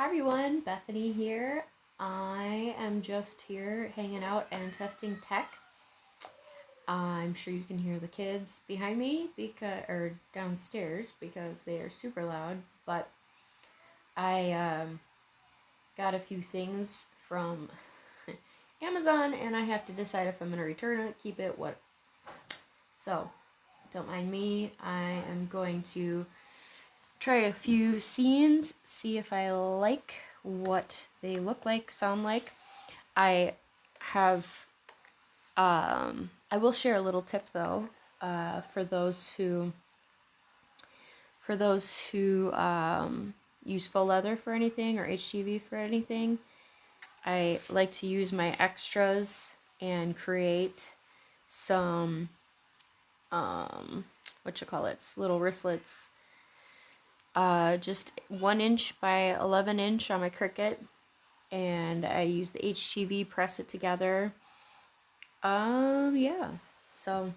Hi everyone, Bethany here. I am just here hanging out and testing tech. I'm sure you can hear the kids behind me or downstairs because they are super loud, but I got a few things from Amazon and I have to decide if I'm going to return it, keep it, what. So, don't mind me. I am going to try a few scenes, see if I like what they look like, sound like. I have, I will share a little tip though, for those who use faux leather for anything or HTV for anything. I like to use my extras and create some, little wristlets, just 1" by 11" on my Cricut, and I use the HTV, press it together. Yeah. So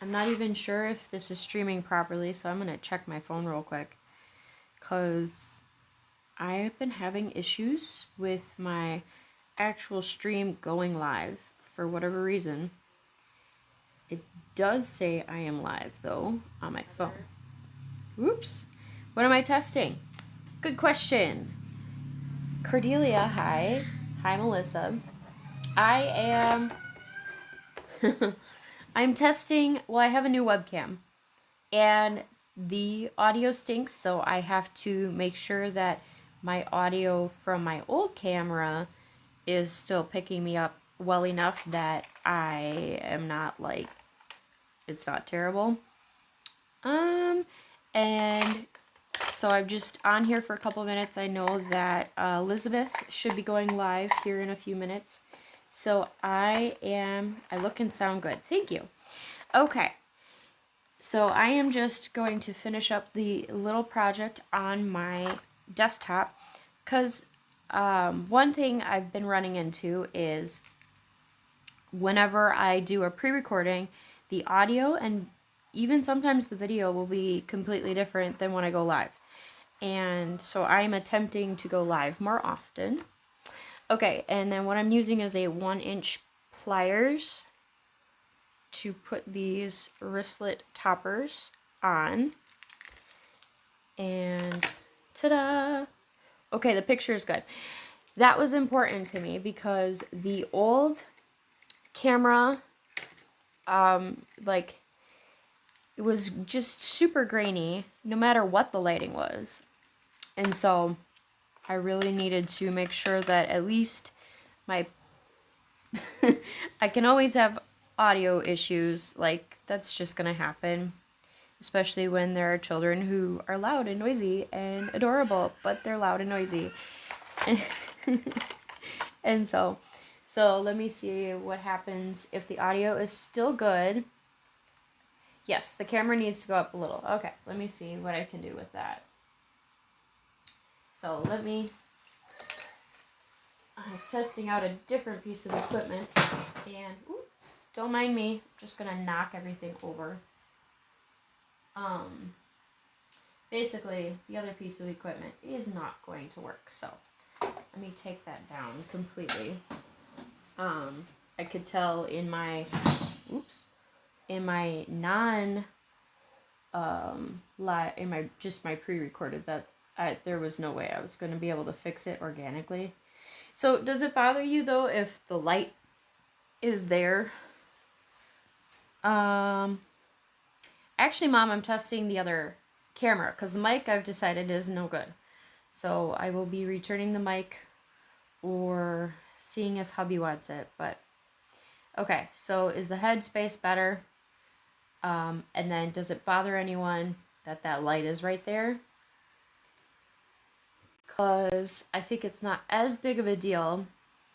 I'm not even sure if this is streaming properly, so I'm gonna check my phone real quick, cause I've been having issues with my actual stream going live for whatever reason. It does say I am live though on my phone. Oops. What am I testing? Good question. Cordelia, hi. Hi, Melissa. I am I'm testing, well, I have a new webcam and the audio stinks, so I have to make sure that my audio from my old camera is still picking me up well enough that I am not like, it's not terrible. And so I'm just on here for a couple minutes. I know that Elizabeth should be going live here in a few minutes. So I look and sound good. Thank you. Okay. So I am just going to finish up the little project on my desktop because one thing I've been running into is whenever I do a pre-recording, the audio and even sometimes the video will be completely different than when I go live. And so I'm attempting to go live more often. Okay, and then what I'm using is a 1" pliers to put these wristlet toppers on. And ta-da! Okay, the picture is good. That was important to me because the old camera, it was just super grainy no matter what the lighting was. And so I really needed to make sure that at least my I can always have audio issues, like that's just gonna happen, especially when there are children who are loud and noisy and adorable, but they're loud and noisy. And so let me see what happens if the audio is still good. Yes, the camera needs to go up a little. Okay, let me see what I can do with that. So I was testing out a different piece of equipment, and don't mind me, I'm just gonna knock everything over. Basically, the other piece of equipment is not going to work, so let me take that down completely. I could tell in my non in my just my pre-recorded that there was no way I was going to be able to fix it organically. So does it bother you though if the light is there? Actually, Mom, I'm testing the other camera because the mic I've decided is no good. So I will be returning the mic or seeing if hubby wants it. But okay, so is the headspace better? And then does it bother anyone that light is right there? Because I think it's not as big of a deal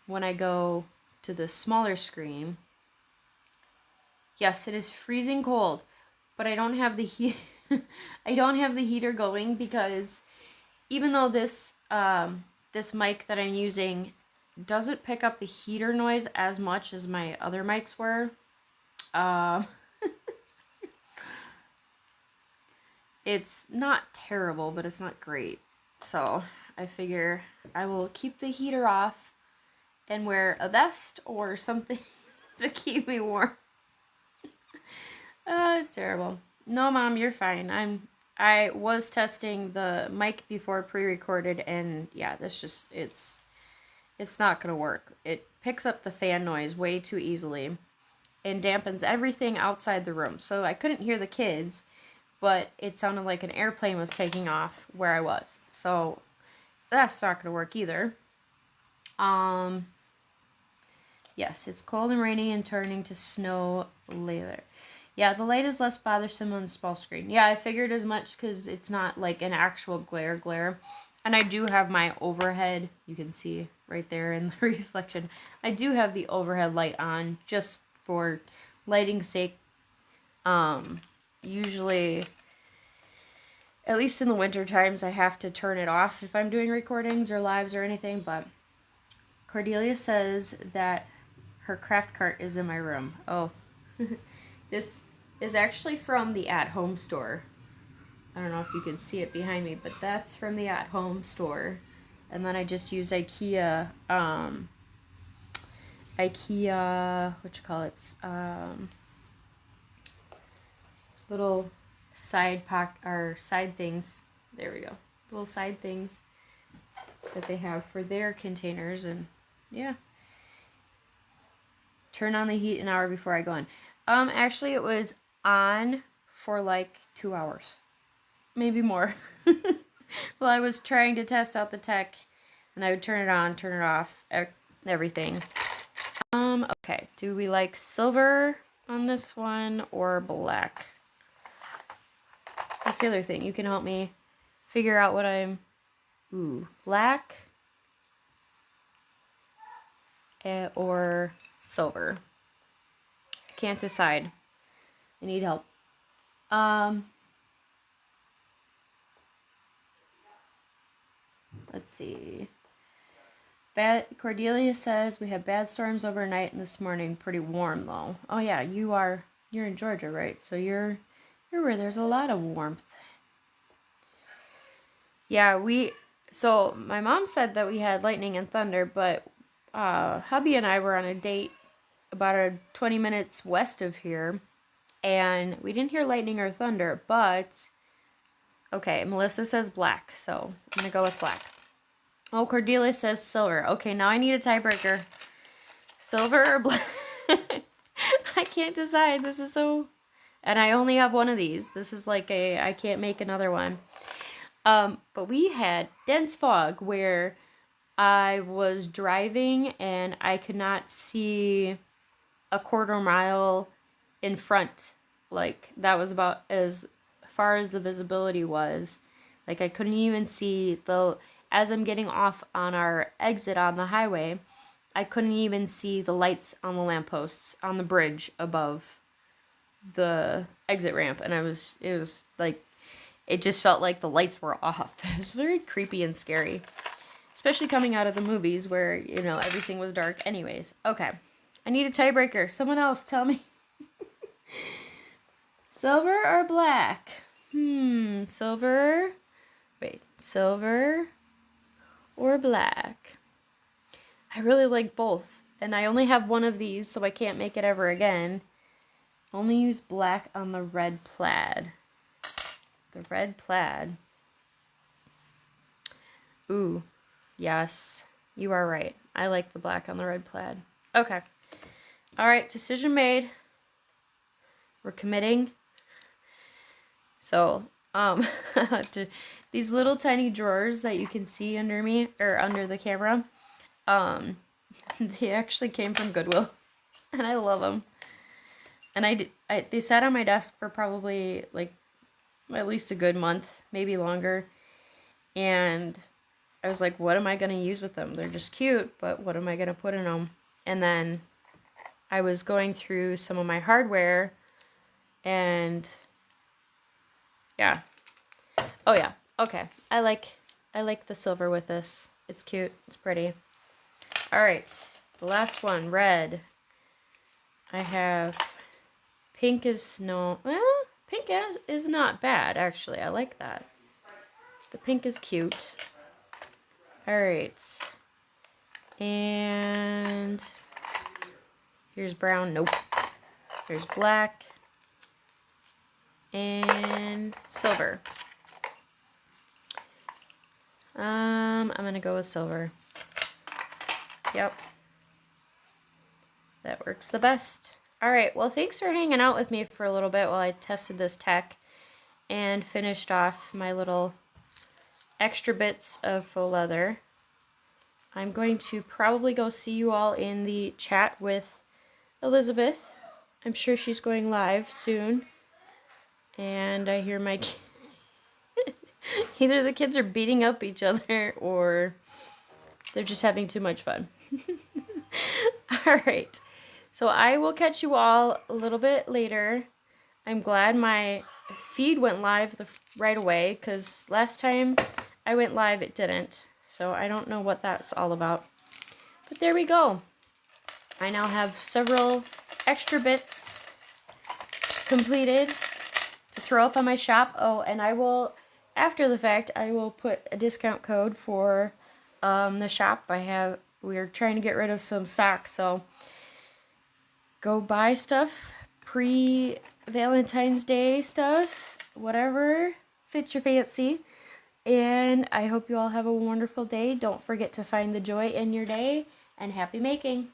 when I go to the smaller screen. Yes, it is freezing cold, but I don't have the heat. I don't have the heater going because even though this this mic that I'm using doesn't pick up the heater noise as much as my other mics were, it's not terrible, but it's not great. So I figure I will keep the heater off and wear a vest or something to keep me warm. It's terrible. No, Mom, you're fine. I was testing the mic before pre-recorded, and yeah, it's not gonna work. It picks up the fan noise way too easily and dampens everything outside the room. So I couldn't hear the kids, but it sounded like an airplane was taking off where I was. So that's not gonna work either. Yes, it's cold and rainy and turning to snow later. Yeah, the light is less bothersome on the small screen. Yeah, I figured as much because it's not like an actual glare. And I do have my overhead, you can see right there in the reflection. I do have the overhead light on just for lighting's sake. Usually, at least in the winter times, I have to turn it off if I'm doing recordings or lives or anything. But Cordelia says that her craft cart is in my room. Oh, this is actually from the At Home store. I don't know if you can see it behind me, but that's from the At Home store. And then I just use IKEA, little side side things. There we go. Little side things that they have for their containers, and yeah. Turn on the heat an hour before I go in. Actually, it was on for like 2 hours. Maybe more. Well, I was trying to test out the tech, and I would turn it on, turn it off, everything. Okay. Do we like silver on this one or black? That's the other thing. You can help me figure out what I'm... Ooh, black or silver. I can't decide. I need help. Let's see. Cordelia says we have bad storms overnight and this morning. Pretty warm though. Oh yeah, you're in Georgia, right? So you're where there's a lot of warmth. Yeah, so my mom said that we had lightning and thunder, but hubby and I were on a date about 20 minutes west of here, and we didn't hear lightning or thunder, but okay, Melissa says black, so I'm gonna go with black. Oh, Cordelia says silver. Okay, now I need a tiebreaker. Silver or black? I can't decide. This is so... And I only have one of these. This is like I can't make another one. But we had dense fog where I was driving and I could not see a quarter mile in front. Like, that was about as far as the visibility was. Like, I couldn't even see as I'm getting off on our exit on the highway, I couldn't even see the lights on the lampposts on the bridge above the exit ramp. And it was like, it just felt like the lights were off. It was very creepy and scary, especially coming out of the movies where, everything was dark anyways. Okay, I need a tiebreaker. Someone else tell me. Silver or black? Silver. Wait, silver or black? I really like both, and I only have one of these, so I can't make it ever again. Only use black on the red plaid. The red plaid. Ooh, yes, you are right. I like the black on the red plaid. Okay. All right, decision made. We're committing. So, these little tiny drawers that you can see under me, or under the camera, they actually came from Goodwill, and I love them. And they sat on my desk for probably like at least a good month, maybe longer. And I was like, what am I going to use with them? They're just cute, but what am I going to put in them? And then I was going through some of my hardware, and yeah. Oh yeah. Okay. I like the silver with this. It's cute. It's pretty. All right. The last one, red. I have pink is pink is not bad actually. I like that. The pink is cute. All right. And here's brown. Nope. Here's black. And silver. I'm gonna go with silver. Yep. That works the best. All right, well, thanks for hanging out with me for a little bit while I tested this tech and finished off my little extra bits of faux leather. I'm going to probably go see you all in the chat with Elizabeth. I'm sure she's going live soon. And I hear my either the kids are beating up each other or they're just having too much fun. All right. So I will catch you all a little bit later. I'm glad my feed went live right away because last time I went live it didn't. So I don't know what that's all about. But there we go. I now have several extra bits completed to throw up on my shop. Oh, and I will, after the fact, I will put a discount code for the shop. We're trying to get rid of some stock, so go buy stuff, pre-Valentine's Day stuff, whatever fits your fancy. And I hope you all have a wonderful day. Don't forget to find the joy in your day, and happy making.